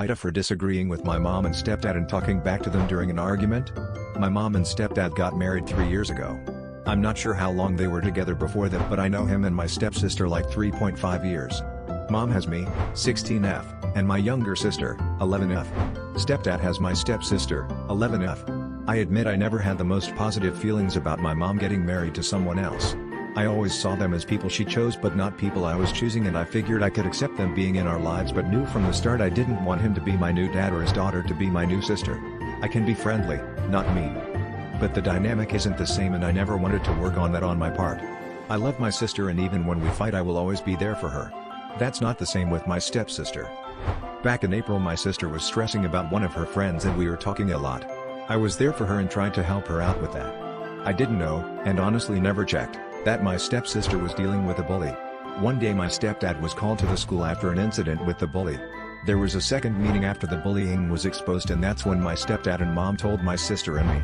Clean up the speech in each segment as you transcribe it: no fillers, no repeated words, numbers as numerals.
Ida for disagreeing with my mom and stepdad and talking back to them during an argument. My mom and stepdad got married 3 years ago. I'm not sure how long they were together before that, but I know him and my stepsister like 3.5 years. Mom has me, 16F, and my younger sister, 11F. Stepdad has my stepsister, 11F. I admit I never had the most positive feelings about my mom getting married to someone else. I always saw them as people she chose but not people I was choosing, and I figured I could accept them being in our lives, but knew from the start I didn't want him to be my new dad or his daughter to be my new sister. I can be friendly, not mean. But the dynamic isn't the same, and I never wanted to work on that on my part. I love my sister, and even when we fight I will always be there for her. That's not the same with my stepsister. Back in April my sister was stressing about one of her friends and we were talking a lot. I was there for her and tried to help her out with that. I didn't know, and honestly never checked, that my stepsister was dealing with a bully. One day my stepdad was called to the school after an incident with the bully. There was a second meeting after the bullying was exposed, and that's when my stepdad and mom told my sister and me.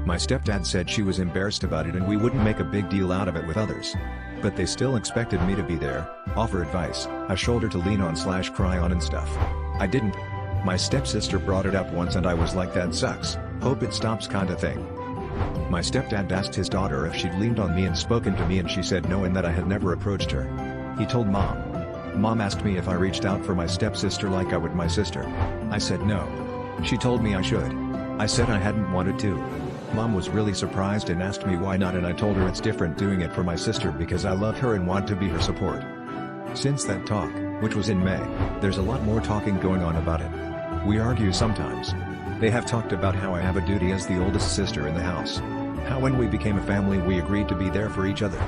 My stepdad said she was embarrassed about it and we wouldn't make a big deal out of it with others. But they still expected me to be there, offer advice, a shoulder to lean on / cry on and stuff. I didn't. My stepsister brought it up once and I was like, that sucks, hope it stops kinda thing. My stepdad asked his daughter if she'd leaned on me and spoken to me, and she said no and that I had never approached her. He told mom. Mom asked me if I reached out for my stepsister like I would my sister. I said no. She told me I should. I said I hadn't wanted to. Mom was really surprised and asked me why not, and I told her it's different doing it for my sister because I love her and want to be her support. Since that talk, which was in May, there's a lot more talking going on about it. We argue sometimes. They have talked about how I have a duty as the oldest sister in the house. How when we became a family we agreed to be there for each other.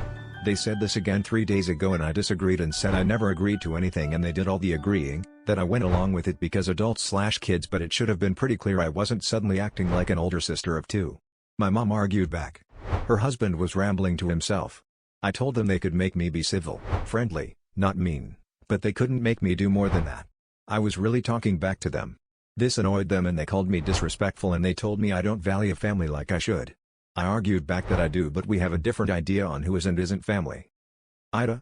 They said this again 3 days ago and I disagreed and said I never agreed to anything, and they did all the agreeing, that I went along with it because adults / kids, but it should have been pretty clear I wasn't suddenly acting like an older sister of 2. My mom argued back. Her husband was rambling to himself. I told them they could make me be civil, friendly, not mean, but they couldn't make me do more than that. I was really talking back to them. This annoyed them and they called me disrespectful and they told me I don't value family like I should. I argued back that I do, but we have a different idea on who is and isn't family. Ida,